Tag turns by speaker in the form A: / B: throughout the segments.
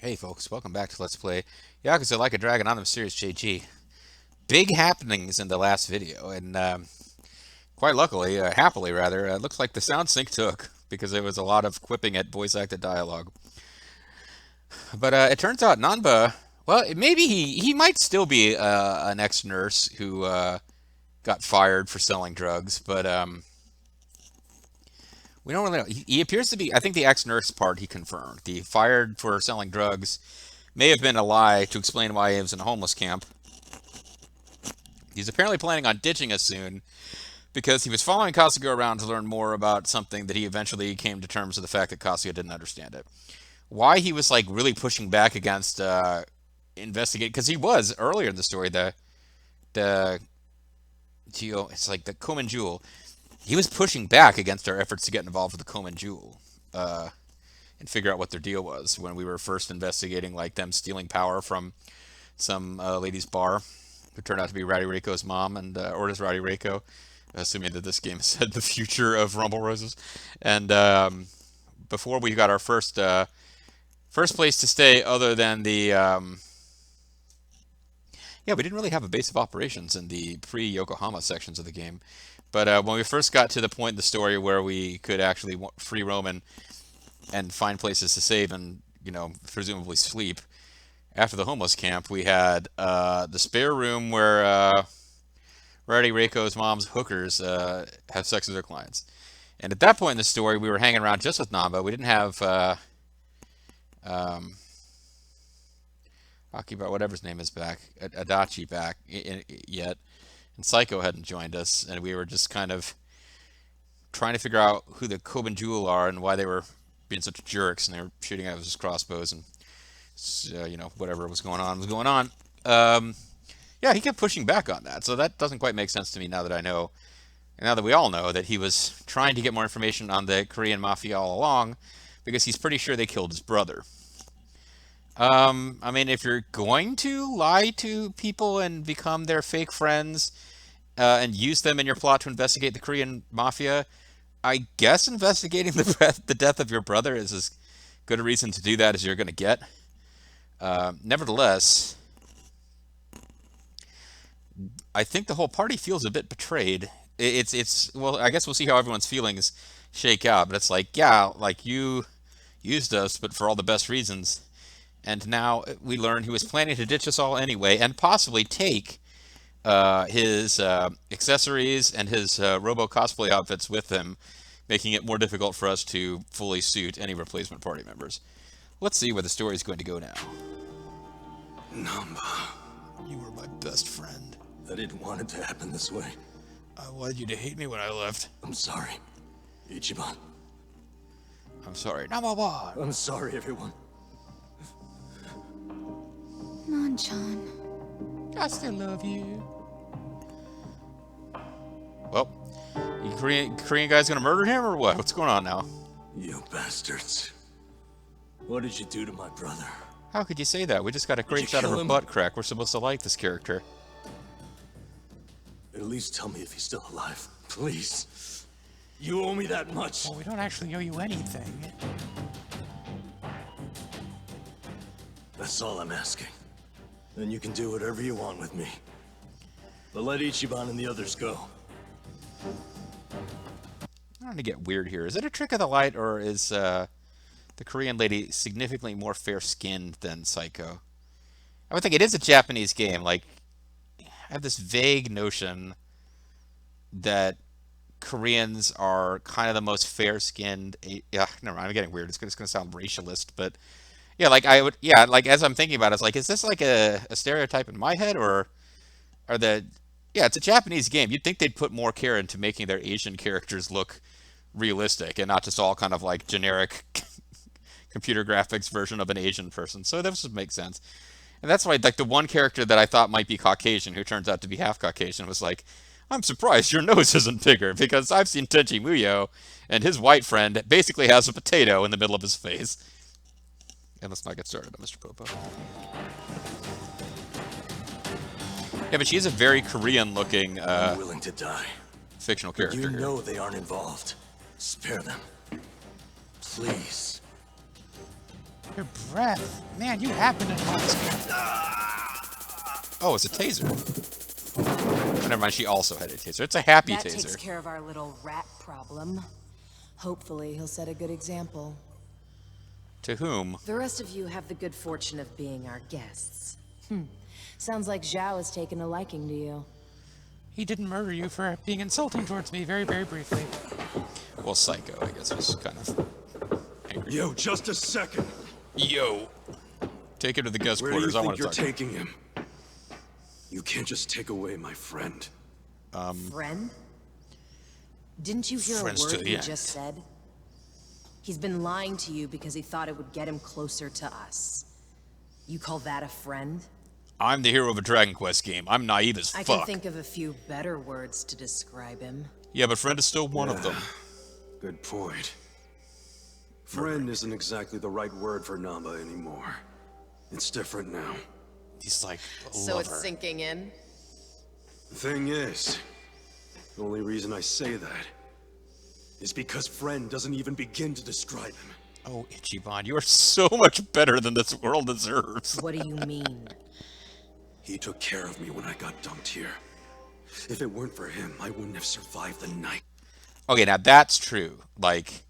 A: Hey folks, welcome back to Let's Play Yakuza Like a Dragon on the Series JG. Big happenings in the last video, and quite luckily, happily rather, it looks like the sound sync took, because there was a lot of quipping at voice acted dialogue. But it turns out Nanba, well, maybe he might still be an ex-nurse who got fired for selling drugs, but we don't really know. He appears to be, I think the ex-nurse part he confirmed. The fired for selling drugs may have been a lie to explain why he was in a homeless camp. He's apparently planning on ditching us soon because he was following Kasuga around to learn more about something that he eventually came to terms with the fact that Kasuga didn't understand it. Why he was like really pushing back against investigate, because he was earlier in the story, the it's like the Koman Jewel. He was pushing back against our efforts to get involved with the Koman Jewel and figure out what their deal was when we were first investigating like them stealing power from some lady's bar, who turned out to be Rowdy Reiko's mom, and or does Rowdy Reiko, assuming that this game said the future of Rumble Roses. And before we got our first place to stay, other than the yeah, we didn't really have a base of operations in the pre-Yokohama sections of the game. But when we first got to the point in the story where we could actually free roam and find places to save and, presumably sleep, after the homeless camp, we had the spare room where Rowdy Reiko's mom's hookers have sex with their clients. And at that point in the story, we were hanging around just with Namba. We didn't have um, Akiba, whatever his name is, back, Adachi back yet. And Psycho hadn't joined us, and we were just kind of trying to figure out who the Koban Jewel are and why they were being such jerks, and they were shooting out of his crossbows, and whatever was going on was going on. Yeah, he kept pushing back on that, so that doesn't quite make sense to me now that I know, and now that we all know that he was trying to get more information on the Korean mafia all along, because he's pretty sure they killed his brother. I mean, if you're going to lie to people and become their fake friends, and use them in your plot to investigate the Korean mafia, I guess investigating the death of your brother is as good a reason to do that as you're going to get. Nevertheless, I think the whole party feels a bit betrayed. It's well, I guess we'll see how everyone's feelings shake out. But it's like, yeah, like you used us, but for all the best reasons. And now we learn he was planning to ditch us all anyway, and possibly take his accessories and his Robo cosplay outfits with him, making it more difficult for us to fully suit any replacement party members. Let's see where the story is going to go now.
B: Namba,
A: You were my best friend.
B: I didn't want it to happen this way.
A: I wanted you to hate me when I left.
B: I'm sorry. Ichiban.
A: I'm sorry. Number one.
B: I'm sorry, everyone.
C: Non-chan.
A: I still love you. Well, you Korean guy's gonna murder him or what? What's going on now?
B: You bastards. What did you do to my brother?
A: How could you say that? We just got a great
B: you
A: shot of
B: kill
A: her
B: him?
A: butt crack. We're supposed to like this character.
B: At least tell me if he's still alive. Please. You owe me that much.
A: Well, we don't actually owe you anything.
B: That's all I'm asking. Then you can do whatever you want with me. But let Ichiban and the others go.
A: I'm going to get weird here. Is it a trick of the light, or is the Korean lady significantly more fair-skinned than Psycho? I would think it is a Japanese game. Like, I have this vague notion that Koreans are kind of the most fair-skinned. Yeah, never mind. I'm getting weird. It's going to sound racialist, but yeah, like I would. Yeah, like as I'm thinking about it, it's like, is this like a stereotype in my head, or are the? Yeah, it's a Japanese game. You'd think they'd put more care into making their Asian characters look realistic and not just all kind of like generic computer graphics version of an Asian person. So this would make sense. And that's why, like, the one character that I thought might be Caucasian, who turns out to be half Caucasian, was like, I'm surprised your nose isn't bigger, because I've seen Tenchi Muyo, and his white friend basically has a potato in the middle of his face. And let's not get started on Mr. Popo. Yeah, but she is a very Korean-looking
B: I'm willing to die.
A: fictional character.
B: You
A: here.
B: know they aren't involved. Spare them. Please.
A: Your breath. Man, you have been in hospital. Oh, it's a taser. Oh, never mind, she also had a taser. It's a happy
D: That
A: taser.
D: takes care of our little rat problem. Hopefully, he'll set a good example.
A: To whom?
D: The rest of you have the good fortune of being our guests. Sounds like Zhao has taken a liking to you.
E: He didn't murder you for being insulting towards me, very, very briefly.
A: Well, Psycho, I guess, was kind of angry.
B: Yo, just a second.
A: Yo! Take him to the guest
B: Where do you
A: quarters. I
B: think
A: want to
B: you're
A: talk to him.
B: taking him? You can't just take away my friend.
D: Friend? Didn't you hear a
A: Friends to
D: word
A: the
D: he
A: end.
D: just said? He's been lying to you because he thought it would get him closer to us. You call that a friend?
A: I'm the hero of a Dragon Quest game. I'm naive as
D: I
A: fuck.
D: can think of a few better words to describe him.
A: Yeah, but friend is still one of them.
B: Good point. Friend isn't exactly the right word for Namba anymore. It's different now.
A: He's like a
D: So
A: lover.
D: it's sinking in?
B: The thing is, the only reason I say that is because friend doesn't even begin to describe him.
A: Oh, Ichiban, you are so much better than this world deserves.
D: What do you mean?
B: He took care of me when I got dumped here. If it weren't for him, I wouldn't have survived the night.
A: Okay, now that's true. Like,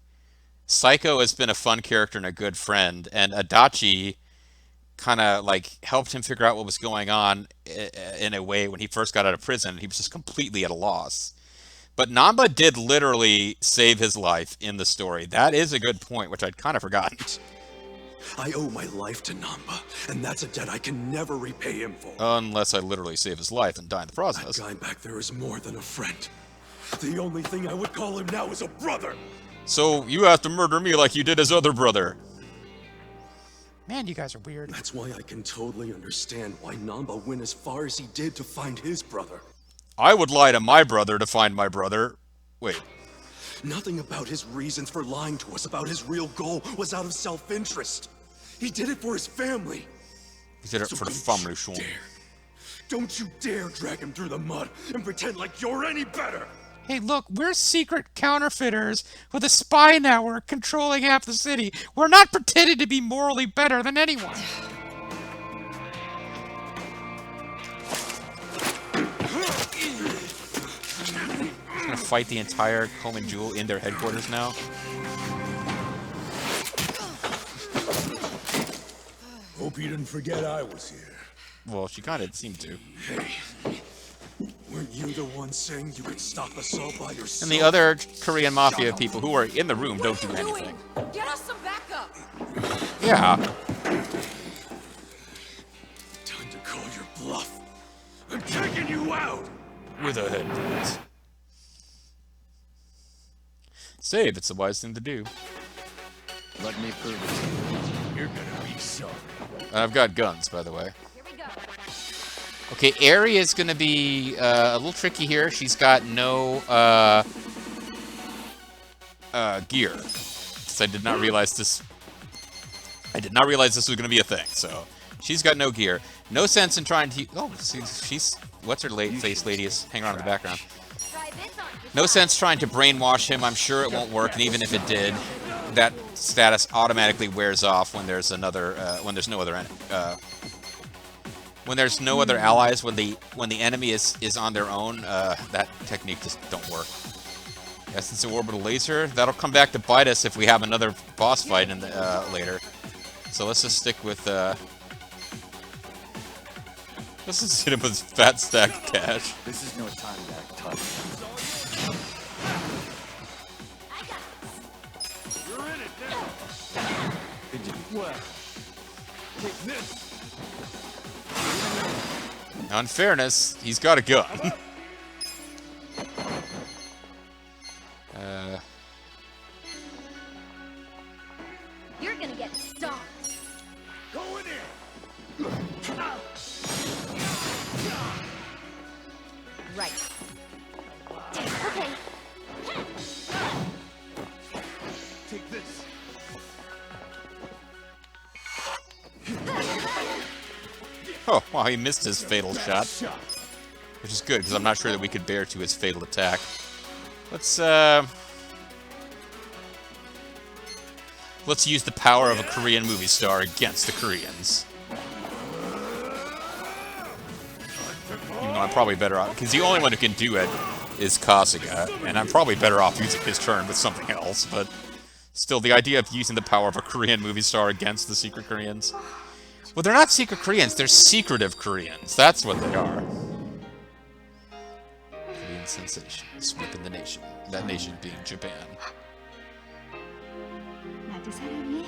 A: Psycho has been a fun character and a good friend, and Adachi kind of like helped him figure out what was going on in a way when he first got out of prison. He was just completely at a loss. But Namba did literally save his life in the story. That is a good point, which I'd kind of forgotten.
B: I owe my life to Namba, and that's a debt I can never repay him for.
A: Unless I literally save his life and die in the
B: That
A: process.
B: guy back there is more than a friend. The only thing I would call him now is a brother.
A: So you have to murder me like you did his other brother.
E: Man, you guys are weird.
B: That's why I can totally understand why Namba went as far as he did to find his brother.
A: I would lie to my brother to find my brother. Wait,
B: Nothing about his reasons for lying to us about his real goal was out of self-interest. He did it for his family.
A: he did it
B: So
A: for the
B: don't
A: family
B: you
A: show.
B: dare. Don't you dare drag him through the mud and pretend like you're any better.
E: Hey, look, we're secret counterfeiters with a spy network controlling half the city. We're not pretending to be morally better than anyone.
A: He's gonna fight the entire Comb and Jewel in their headquarters now.
B: Hope you didn't forget I was here.
A: Well, she kind of seemed to.
B: Weren't you the one saying you could stop us all by yourself?
A: And the other Korean mafia people who are in the room don't do anything.
D: Get us some backup!
A: Yeah.
B: Time to call your bluff. I'm taking you out.
A: With a head. Save, it's the wise thing to do.
B: Let me prove it to you. You're gonna be sorry.
A: And I've got guns, by the way.
D: Here we go.
A: Okay, Aerie is going to be a little tricky here. She's got no gear. 'Cause I did not realize this. I did not realize this was going to be a thing. So she's got no gear. No sense in trying to. Oh, she's what's her late face lady is hanging around in the background.
C: Try this on.
A: No sense trying to brainwash him. I'm sure it won't work. And even if it did, that status automatically wears off when there's another when there's no other when there's no other allies, when the enemy is on their own, that technique just don't work. Essence of orbital laser, that'll come back to bite us if we have another boss fight in the, later. So let's just stick with let's just hit him with fat stack of cash.
F: This is no time to act tough.
B: You're in it now. Well, take this.
A: Now, in fairness, he's got a gun.
C: You're gonna get stomped.
B: Go in here.
C: Right. Okay.
B: Take this.
A: Oh, wow, he missed his fatal shot. Which is good, because I'm not sure that we could bear to his fatal attack. Let's Let's use the power of a Korean movie star against the Koreans. Even though I'm probably better off, because the only one who can do it is Kasuga, and I'm probably better off using his turn with something else, but still, the idea of using the power of a Korean movie star against the secret Koreans. Well, they're not secret Koreans, they're secretive Koreans. That's what they are. Korean sensation, sweeping the nation. That nation being Japan.
C: 나도 사랑해.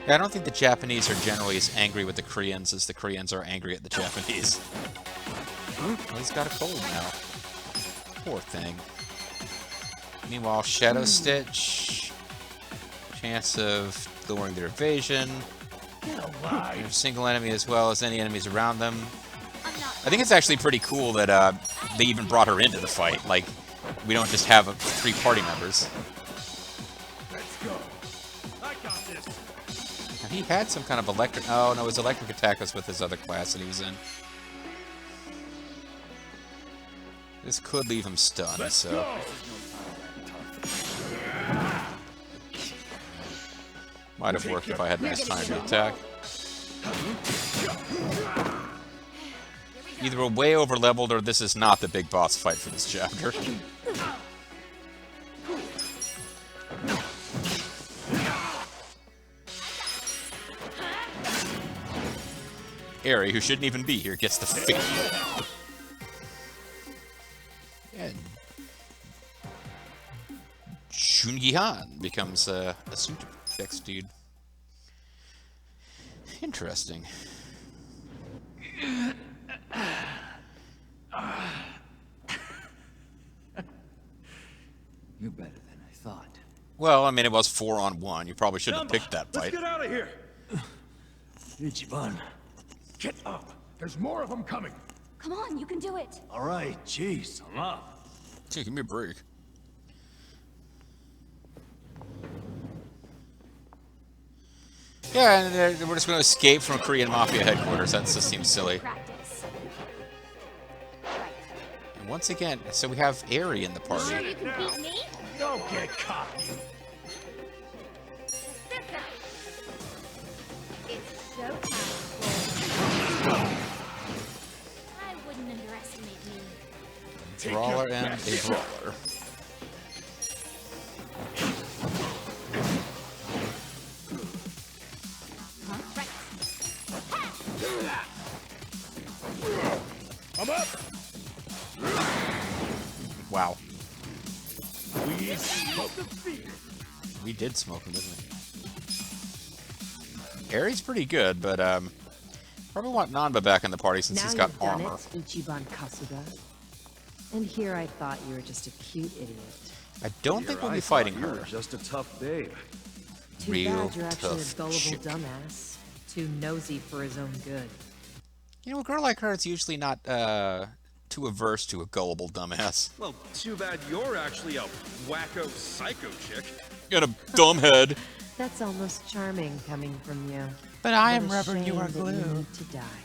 A: Yeah, I don't think the Japanese are generally as angry with the Koreans as the Koreans are angry at the Japanese. Well, he's got a cold now. Poor thing. Meanwhile, Shadow Stitch. Chance of lowering their evasion. Their single enemy as well as any enemies around them. I think it's actually pretty cool that they even brought her into the fight. Like, we don't just have 3 party members.
B: Let's go. I got this.
A: Now, he had some kind of electric... Oh, no, his electric attack was with his other class that he was in. This could leave him stunned, so... Might have worked if I had nice time to attack. Either we're way over leveled or this is not the big boss fight for this chapter. Eri, who shouldn't even be here, gets the figure. And Shungi-han becomes a suitor fix dude. Interesting.
F: You're better than I thought.
A: Well, I mean, it was 4-on-1. You probably shouldn't have picked that
B: Let's
A: fight.
B: get out of here.
F: Ichiban.
G: Get up! There's more of them coming!
C: Come on, you can do it.
F: All right, jeez, I'm up.
A: Dude, give me a break. Yeah, and we're just going to escape from Korean mafia headquarters. That just seems silly.
C: Practice. Right.
A: And once again, so we have Eri in the
C: Sure
A: party.
C: you can beat me?
G: Don't get cocky!
C: This guy. It's showtime. I wouldn't underestimate me.
A: Brawler and a brawler.
C: Right.
G: I'm up!
A: Wow.
G: We smoke the fear!
A: We did smoke him, didn't we? Eri's pretty good, but probably want Nanba back in the party since
D: Now
A: he's got
D: you've done
A: armor.
D: it, Ichiban Kasuga. And here I thought you were just a cute idiot.
A: I don't think we'll be fighting
B: You were
A: her.
B: just a tough babe.
D: Too
A: Real
D: bad you're actually a
A: tough
D: gullible
A: chick.
D: dumbass. Too nosy for his own good.
A: You know, a girl like her is usually not too averse to a gullible dumbass.
B: Well, too bad you're actually a wacko psycho chick.
A: Got a dumb head.
D: That's almost charming coming from you.
E: But I
D: What
E: am
D: a
E: rubber, you
D: shame
E: are
D: that you
E: glue.
D: need to die.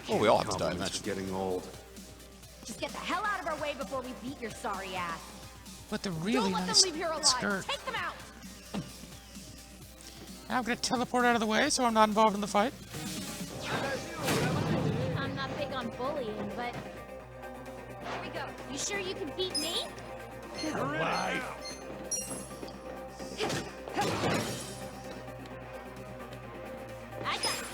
A: Oh, we all have to die
B: Compliments
A: eventually.
B: are getting old.
C: Just get the hell out of our way before we beat your sorry ass.
E: With the really
C: Don't let
E: nice
C: them leave here alive.
E: skirt.
C: Take them out.
E: I'm gonna teleport out of the way so I'm not involved in the fight.
C: I'm not big on bullying, but here we go. You sure you can beat me?
G: Why?
C: I got this.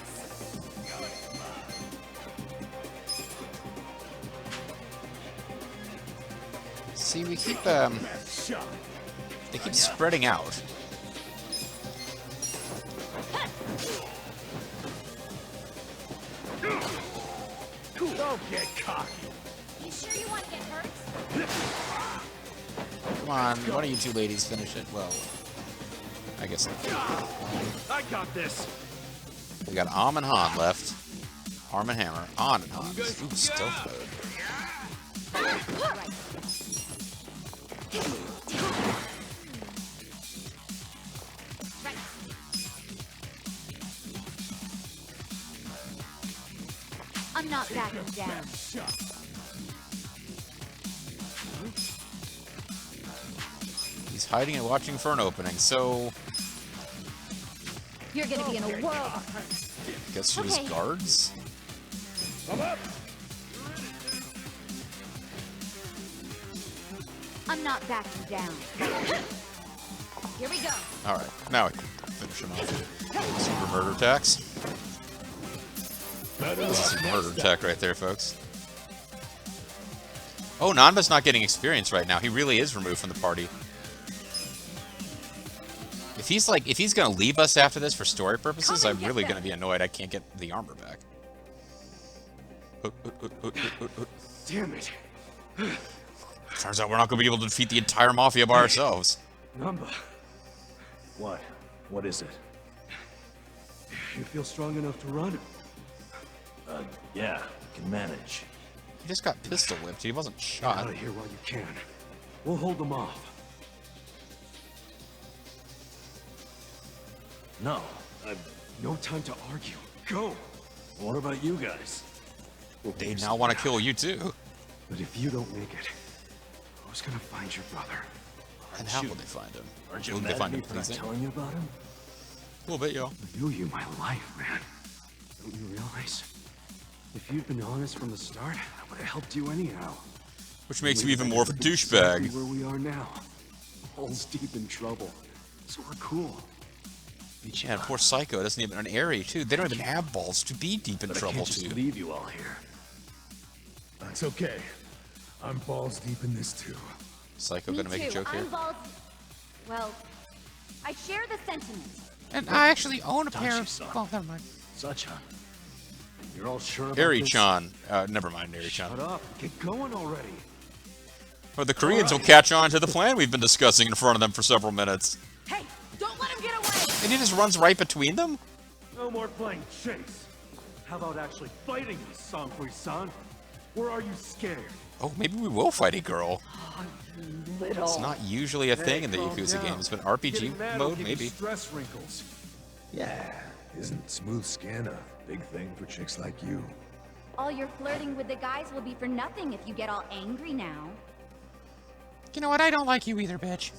A: See, we keep
G: Shot.
A: they keep spreading out.
G: Don't get cocky!
C: You sure you want to get hurt?
A: Come on, one of you two ladies finish it. Well, I guess not.
B: I got this.
A: We got Arm and Han left. Arm and Hammer. On and Han. Ooh, stealth mode.
C: Right. Right. I'm not backing down.
A: He's hiding and watching for an opening, so...
C: You're gonna be in a world of hurt.
A: Guess she was
C: Okay.
A: guards?
G: Come up.
C: I'm not backing down. Here we go.
A: Alright, now I can finish him off. Super murder attacks. This is some murder attack right there, folks. Oh, Nanba's not getting experience right now. He really is removed from the party. If he's gonna leave us after this for story purposes,
C: Come
A: I'm
C: and get
A: really
C: them.
A: gonna be annoyed I can't get the armor back.
B: Damn it.
A: Turns out we're not gonna be able to defeat the entire mafia by ourselves.
B: Namba,
G: What? What is it?
B: you feel strong enough to run?
G: Yeah, can manage.
A: He just got pistol whipped. He wasn't
B: Get
A: shot.
B: out of here while you can. We'll hold them off.
G: No.
B: No time to argue. Go!
G: What about you guys?
A: They now want to kill you too.
B: But if you don't make it, who's gonna find your brother?
A: And how will they find him?
G: Aren't you
A: Will
G: mad
A: they
G: at
A: find
G: me
A: him
G: for not
A: pleasing?
G: telling you about him?
A: A little bit, yo.
B: I knew you my life, man. Don't you realize? If you'd been honest from the start, I would have helped you anyhow.
A: Which makes you even more of a douchebag.
B: Where we are now. All's deep in trouble. So we're cool.
A: Yeah, poor Psycho doesn't even an area too. They don't even have balls to be deep in
G: But I
A: trouble
G: can't just
A: too.
G: leave you all here.
H: That's okay. I'm balls deep in this too.
A: Psycho
C: Me
A: gonna make a
C: too.
A: joke here.
C: I'm balls. Well, I share the sentiment.
E: And I actually own a pair of...
G: Dachi-san.
E: Well, never mind.
G: Such a... You're all sure about
A: Harry
G: this?
A: Chan. Never mind, Harry
B: Shut
A: Chan.
B: up. Get going already.
A: Or the Koreans will catch on to the plan we've been discussing in front of them for several minutes.
D: Hey, don't let him get away!
A: And he just runs right between them?
B: No more playing chase. How about actually fighting us, Sanghui-san? Or are you scared?
A: Oh, maybe we will fight a girl.
D: Little.
A: It's not usually a thing in the
B: calm
A: Yakuza
B: down.
A: games, but
B: Getting
A: RPG
B: mad will
A: mode,
B: give you
A: maybe.
B: stress wrinkles.
H: Yeah, isn't smooth skin a big thing for chicks like you?
C: All your flirting with the guys will be for nothing if you get all angry now.
E: You know what? I don't like you either, bitch.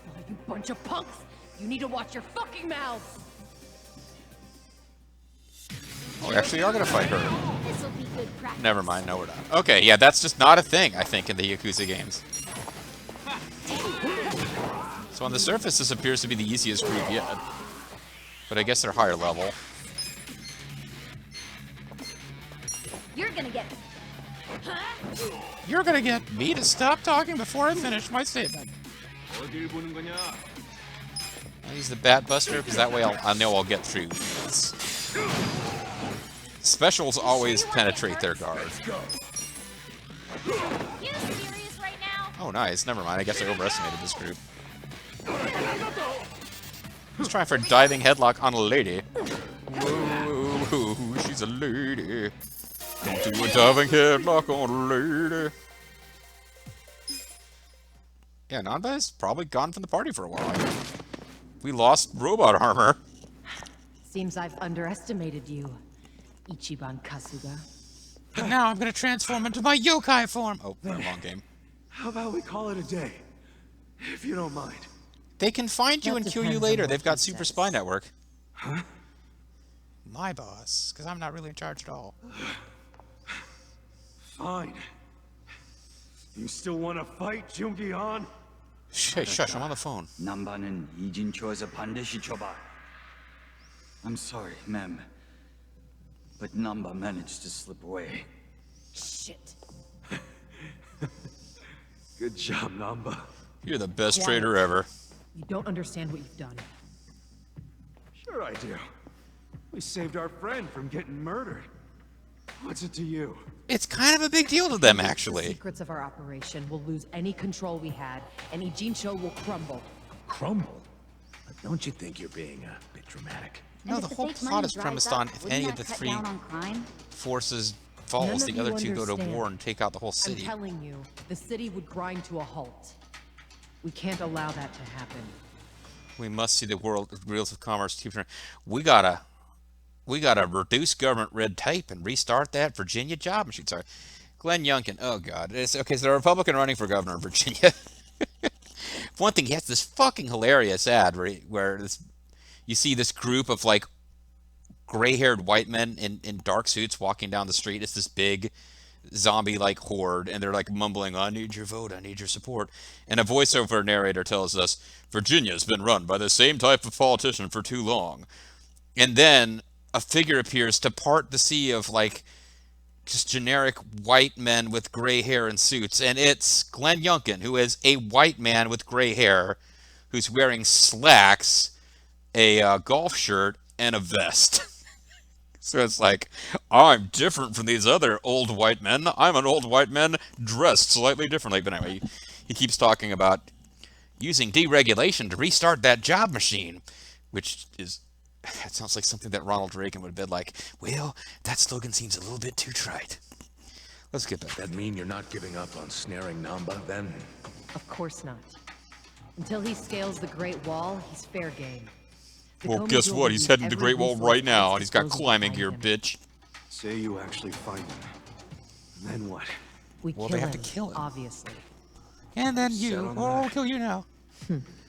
D: Oh, you bunch of punks! You need to watch your fucking mouths!
A: Oh, we actually are gonna fight her.
C: This will be good practice.
A: Never mind, no we're not. Okay, yeah, that's just not a thing, I think, in the Yakuza games. So on the surface, this appears to be the easiest group yet. But I guess they're higher level.
C: You're gonna get.
E: You're gonna get me to stop talking before I finish my statement.
A: I'll use the Bat Buster, because that way I know I'll get through. Specials always penetrate their guard.
C: You serious right now?
A: Oh, nice. Never mind. I guess I overestimated this group. He's trying for a diving headlock on a lady. Whoa, she's a lady. Don't do a diving headlock on a lady. Yeah, Nanba's probably gone from the party for a while. We lost robot armor.
D: Seems I've underestimated you, Ichiban Kasuga.
E: And now I'm gonna transform into my yokai form.
A: Oh, wrong game.
B: How about we call it a day? If you don't mind.
A: They can find you
D: That
A: and kill you
D: depends on
A: later.
D: what
A: They've got
D: he
A: Super
D: says.
A: Spy Network.
E: My boss, because I'm not really in charge at all.
B: Fine. You still want to fight, Jungi-han?
A: Hey, shush, I'm on the phone.
F: 남바는 이진초에서 반드시 줘봐. I'm sorry, ma'am. But Namba managed to slip away.
D: Shit.
B: Good job, Namba.
A: You're the best
D: Quiet.
A: trader ever.
D: You don't understand what you've done.
B: Sure I do. We saved our friend from getting murdered. What's it to you?
A: It's kind of a big deal to them,
D: The
A: actually.
D: secrets of our operation will lose any control we had, and Ijincho will crumble.
H: Crumble? Don't you think you're being a bit dramatic?
A: No,
C: And
A: the
C: if
A: whole
C: fake
A: plot
C: money
A: is
C: dries
A: premised
C: up,
A: on if
C: wouldn't
A: any
C: that
A: of the
C: cut
A: three
C: down on crime?
A: forces
D: None
A: falls,
D: of
A: the
D: you
A: other two go to
D: understand.
A: war and take out the whole
D: I'm
A: city.
D: telling you, the city would grind to a halt. We can't allow that to happen.
A: We must see the world wheels of commerce keep turning. We gotta reduce government red tape and restart that Virginia job machine. Sorry, Glenn Youngkin. Oh God, it's okay. So the Republican running for governor of Virginia. one thing, he has this fucking hilarious ad where you see this group of like gray-haired white men in dark suits walking down the street. It's this big zombie-like horde, and they're like mumbling, "I need your vote, I need your support." And a voiceover narrator tells us, "Virginia's been run by the same type of politician for too long." And then a figure appears to part the sea of like just generic white men with gray hair and suits, and it's Glenn Youngkin, who is a white man with gray hair, who's wearing slacks, a golf shirt, and a vest. So it's like, I'm different from these other old white men. I'm an old white man dressed slightly differently. But anyway, he keeps talking about using deregulation to restart that job machine, which is, it sounds like something that Ronald Reagan would have been like, well, that slogan seems a little bit too trite. Let's get back.
H: That mean you're not giving up on snaring Namba, then?
D: Of course not. Until he scales the Great Wall, he's fair game.
A: Well, guess what? He's heading to the Great Wall right now, and he's got climbing gear, bitch.
B: Say you actually find him. Then what?
D: We
A: Well,
D: kill
A: they have to
D: him,
A: kill him.
D: obviously.
E: And then
B: Set
E: you.
B: on
E: Oh,
B: that.
E: I'll kill you now.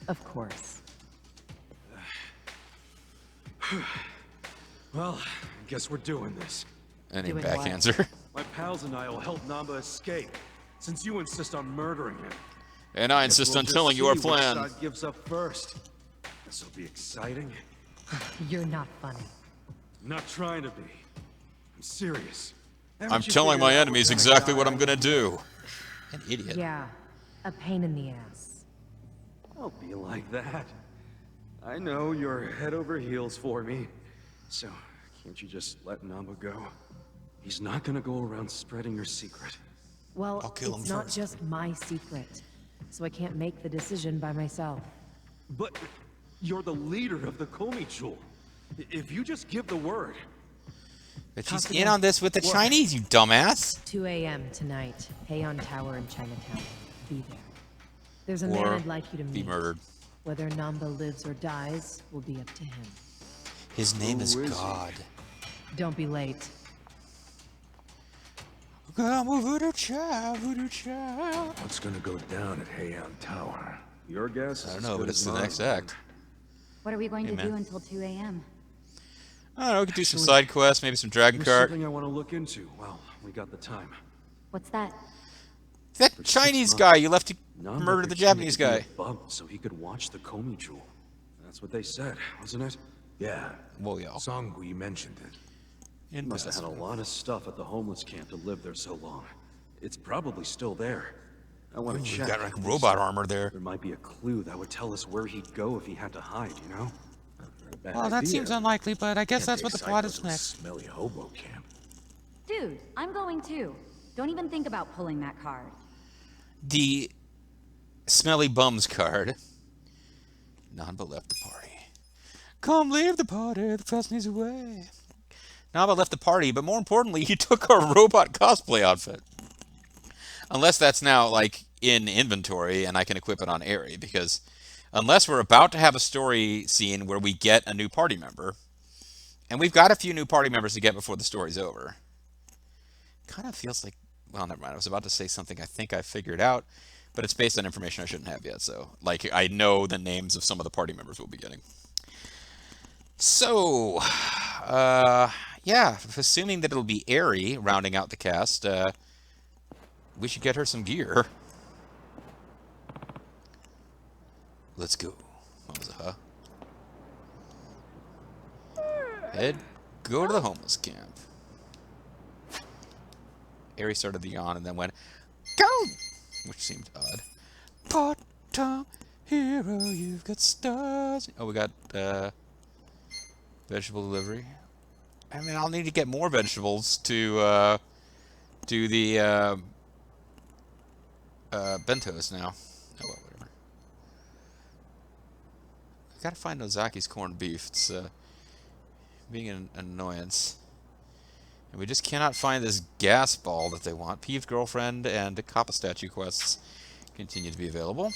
D: Of course.
B: Well, I guess we're doing this.
A: And he
D: Doing
A: backhands
D: what?
A: her.
B: My pals and I will help Namba escape, since you insist on murdering him.
A: And I insist
B: We'll
A: on
B: just
A: telling you our
B: see which
A: plan.
B: side gives up first. This will be exciting.
D: You're not funny.
B: I'm not trying to be. I'm serious.
A: I'm
B: Haven't you
A: telling
B: figured
A: my
B: out what
A: enemies
B: kind of
A: exactly
B: guy
A: what
B: I
A: I'm gonna
B: am?
A: do. An idiot.
D: Yeah, a pain in the ass.
B: Don't be like that. I know you're head over heels for me. So, can't you just let Namba go? He's not gonna go around spreading your secret.
D: Well,
A: I'll kill him
D: it's not
A: first.
D: just my secret, so I can't make the decision by myself.
B: But you're the leader of the Komi Jewel. If you just give the word.
A: But
B: How
A: she's
B: can
A: in
B: I-
A: on this with the
B: What?
A: Chinese, you dumbass.
D: 2 a.m. tonight, Heian Tower in Chinatown. Be there. There's a
A: Or
D: man I'd like you to meet.
A: be murdered.
D: Whether Namba lives or dies will be up to him.
A: His name is
B: Who is he?
A: God.
D: Don't be late.
E: I'm a voodoo child, voodoo child.
H: What's gonna go down at Heian Tower?
B: Your guess is
A: I don't
B: as
A: know,
B: good
A: but it's
B: as
A: the
B: mine.
A: next act.
C: What are we going to
A: Amen.
C: do until 2 a.m.?
A: I don't know, we could do some side quests, maybe some Dragon
B: There's
A: Cart.
B: something I want to look into. Well, we got the time.
C: What's that?
A: That Chinese guy you left to
B: Namba
A: murder the
B: pretended
A: Japanese
B: to be
A: guy.
B: a bum so he could watch the Komi Jewel. That's what they said, wasn't it?
H: Yeah,
A: Well, yeah.
H: Songui mentioned it.
A: In
B: Must have had a lot of stuff at the homeless camp to live there so long. It's probably still there. I want to
A: We've
B: check.
A: got like robot armor there.
B: There might be a clue that would tell us where he'd go if he had to hide, you know?
E: Well, that seems unlikely, but I guess
H: Can't
E: that's
H: take
E: what the plot is
H: Psycho to a
E: next.
H: Smelly hobo camp.
C: Dude, I'm going too. Don't even think about pulling that card.
A: The smelly bums card. Namba left the party.
E: Come leave the party, the fest needs away.
A: Namba left the party, but more importantly, he took our robot cosplay outfit. Unless that's now, like, in inventory and I can equip it on Aerie, because unless we're about to have a story scene where we get a new party member, and we've got a few new party members to get before the story's over. Kind of feels like, well, never mind. I was about to say something I think I figured out, but it's based on information I shouldn't have yet, so, like, I know the names of some of the party members we'll be getting. So, yeah, assuming that it'll be Aerie rounding out the cast, we should get her some gear. Let's go. What was it, huh? Go to the homeless camp. Aerie started the yawn and then went, go! Which seemed odd.
E: Part-time hero, you've got stars.
A: Oh, we got, vegetable delivery. I mean, I'll need to get more vegetables to, do the, bentos now. Oh, well, whatever. I gotta find Nozaki's corned beef. It's, being an annoyance. And we just cannot find this gas ball that they want. Peeve's girlfriend and the Kappa statue quests continue to be available.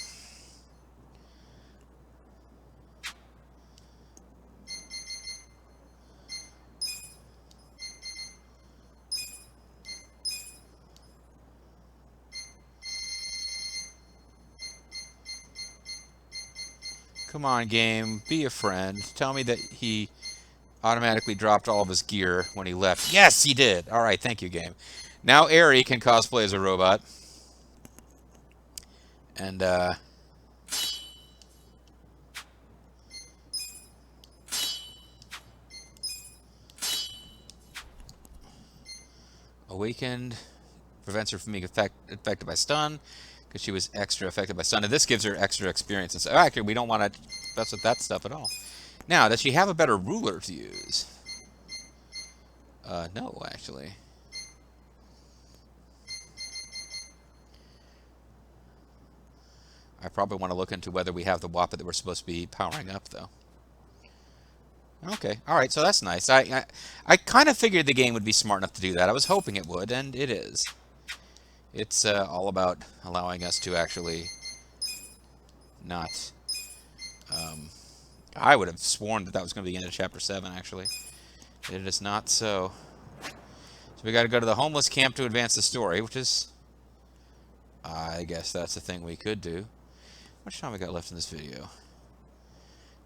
A: Come on, game. Be a friend. Tell me that he automatically dropped all of his gear when he left. Yes, he did. All right, thank you, game. Now Eri can cosplay as a robot. And, awakened. Prevents her from being affected by stun. Because she was extra affected by stun. And this gives her extra experience. And so, actually, we don't want to mess with that stuff at all. Now, does she have a better ruler to use? No, actually. I probably want to look into whether we have the Wappa that we're supposed to be powering up, though. Okay, alright, so that's nice. I kind of figured the game would be smart enough to do that. I was hoping it would, and it is. It's all about allowing us to actually not... I would have sworn that that was going to be the end of Chapter 7, actually. It is not so. So we got to go to the homeless camp to advance the story, which is... I guess that's the thing we could do. How much time we got left in this video?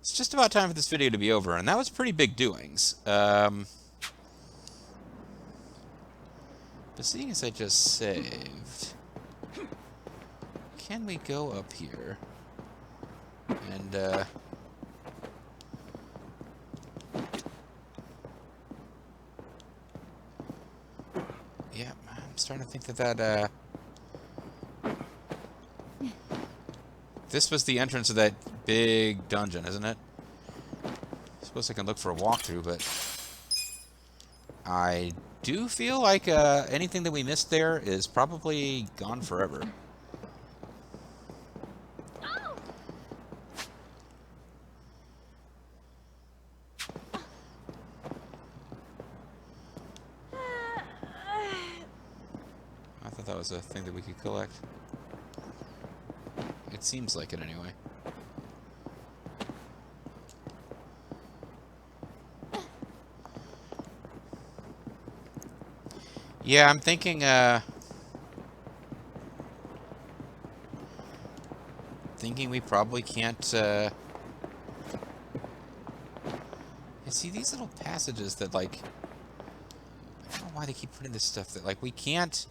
A: It's just about time for this video to be over, and that was pretty big doings. But seeing as I just saved... Can we go up here? And, yeah, I'm starting to think that this was the entrance of that big dungeon, isn't it? I suppose I can look for a walkthrough, but... I do feel like anything that we missed there is probably gone forever. I thought that was a thing that we could collect. It seems like it anyway. Yeah, I'm thinking, we probably can't, You see, these little passages that, like... I don't know why they keep putting this stuff that, like, we can't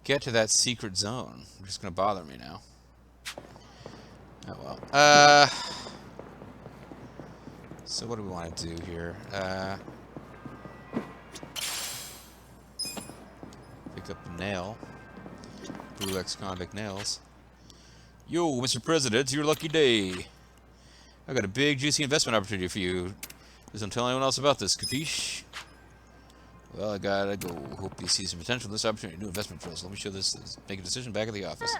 A: get to that secret zone. It's just gonna bother me now. Oh, well. So what do we want to do here? Pick up a nail. Blue ex-convict nails. Yo, Mr. President, it's your lucky day. I got a big, juicy investment opportunity for you. Just don't tell anyone else about this, capiche? Well, I gotta go. Hope you see some potential in this opportunity. New investment trust. Let me show this. Make a decision back at the office.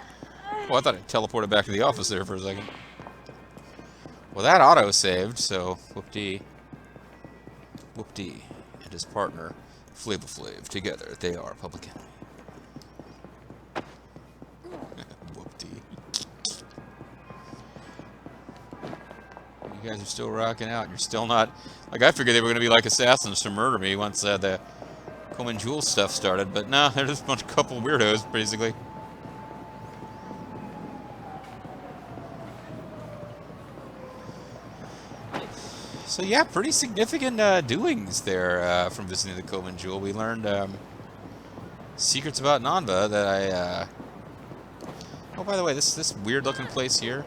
A: Oh, I thought I teleported back to the office there for a second. Well, that auto-saved, so whoop-dee. Whoop-dee and his partner, Flavor Flav, together, they are public enemy. Whoop-dee. You guys are still rocking out, and you're still not... Like, I figured they were going to be like assassins to murder me once the Coleman Jewel stuff started, but no, they're just a couple weirdos, basically. So yeah, pretty significant doings there from visiting the Coleman Jewel. We learned secrets about Nanba that I... Oh, by the way, this weird-looking place here,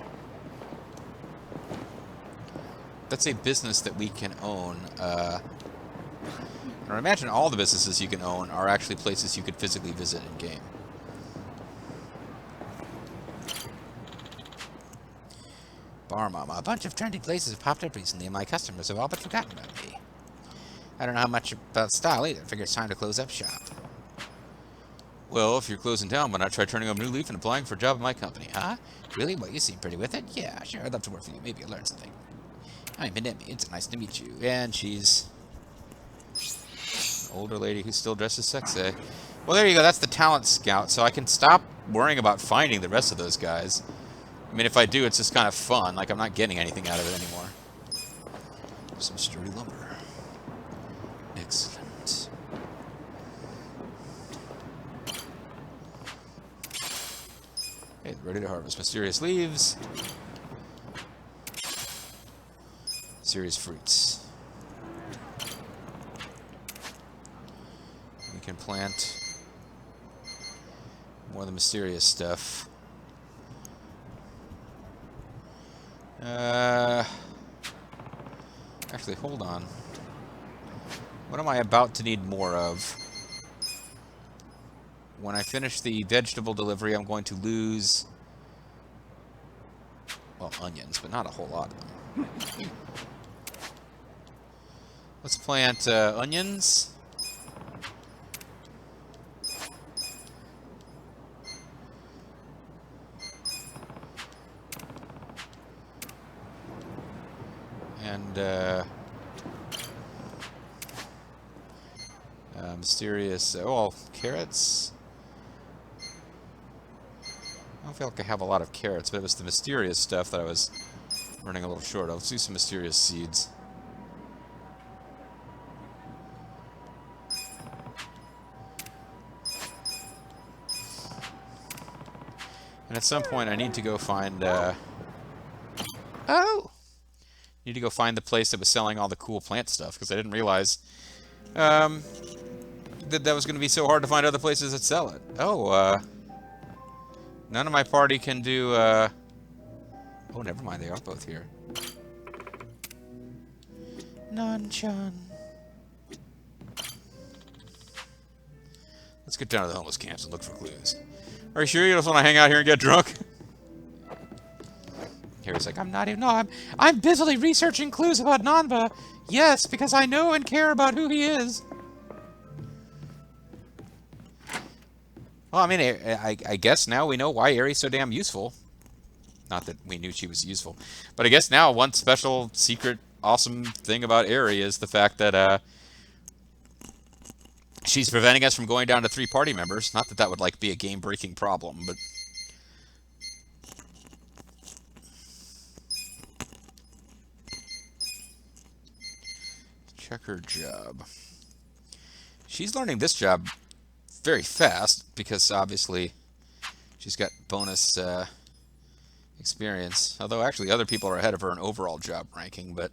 A: that's a business that we can own. And I imagine all the businesses you can own are actually places you could physically visit in-game. Bar Mama. A bunch of trendy places have popped up recently, and my customers have all but forgotten about me. I don't know how much about style either. I figure it's time to close up shop. Well, if you're closing down, why not try turning over a new leaf and applying for a job at my company, huh? Really? Well, you seem pretty with it. Yeah, sure, I'd love to work for you. Maybe you'll learn something. I'm Minemi. It's nice to meet you. And she's an older lady who still dresses sexy. Well, there you go. That's the talent scout, so I can stop worrying about finding the rest of those guys. I mean, if I do, it's just kind of fun. Like, I'm not getting anything out of it anymore. Some sturdy lumber. Excellent. Okay, ready to harvest mysterious leaves. Mysterious fruits. We can plant more of the mysterious stuff. Actually, hold on. What am I about to need more of? When I finish the vegetable delivery, I'm going to lose, well, onions, but not a whole lot of them. Let's plant onions. And mysterious, oh, carrots. I don't feel like I have a lot of carrots, but it was the mysterious stuff that I was running a little short of. Let's do some mysterious seeds. And at some point, I need to go find, oh! Need to go find the place that was selling all the cool plant stuff, because I didn't realize, that was going to be so hard to find other places that sell it. Oh, none of my party can do, oh, never mind, they are both here. Nanchan. Let's get down to the homeless camps and look for clues. Are you sure you just want to hang out here and get drunk? Harry's like, I'm not even, no, I'm busily researching clues about Nanba. Yes, because I know and care about who he is. Well, I mean, I guess now we know why Aerie's so damn useful. Not that we knew she was useful. But I guess now one special, secret, awesome thing about Aerie is the fact that, she's preventing us from going down to 3 party members. Not that that would, like, be a game-breaking problem, but... Check her job. She's learning this job very fast, because obviously she's got bonus experience. Although, actually, other people are ahead of her in overall job ranking, but...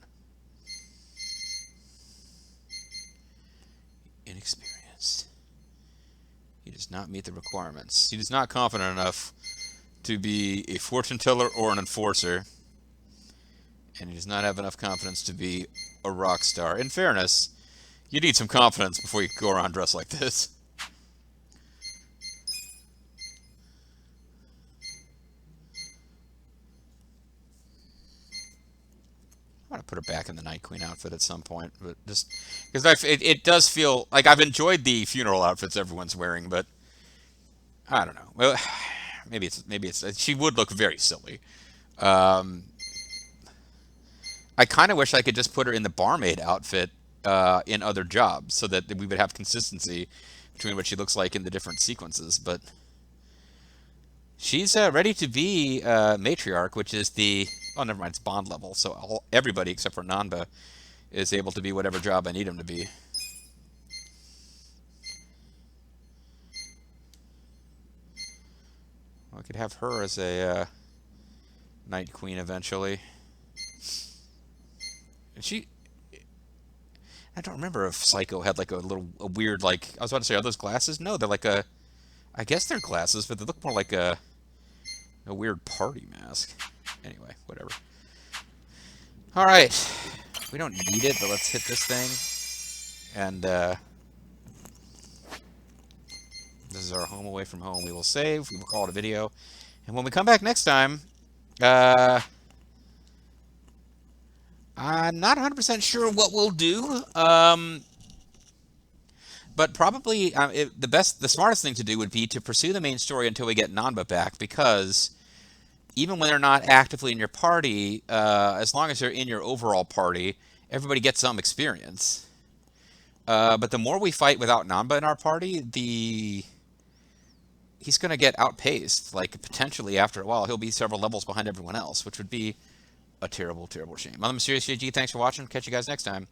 A: Inexperienced. He does not meet the requirements. He is not confident enough to be a fortune teller or an enforcer. And he does not have enough confidence to be a rock star. In fairness, you need some confidence before you go around dressed like this. I'm going to put her back in the Night Queen outfit at some point, but just because it does feel like I've enjoyed the funeral outfits everyone's wearing, but I don't know. Well, maybe it's she would look very silly. I kind of wish I could just put her in the barmaid outfit in other jobs so that we would have consistency between what she looks like in the different sequences, but she's ready to be matriarch, which is the... Oh, never mind, it's bond level, so everybody except for Nanba is able to be whatever job I need him to be. Well, I could have her as a Night Queen eventually. And she... I don't remember if Psycho had like a weird, like... I was about to say, are those glasses? No, they're like a... I guess they're glasses, but they look more like a weird party mask. Anyway, whatever. Alright. We don't need it, but let's hit this thing. And, this is our home away from home. We will save. We will call it a video. And when we come back next time, I'm not 100% sure what we'll do. But probably the smartest thing to do would be to pursue the main story until we get Nanba back, because even when they're not actively in your party, as long as they're in your overall party, everybody gets some experience. But the more we fight without Nanba in our party, he's going to get outpaced. Like, potentially, after a while, he'll be several levels behind everyone else, which would be a terrible, terrible shame. I'm the Mysterious JG. Thanks for watching. Catch you guys next time.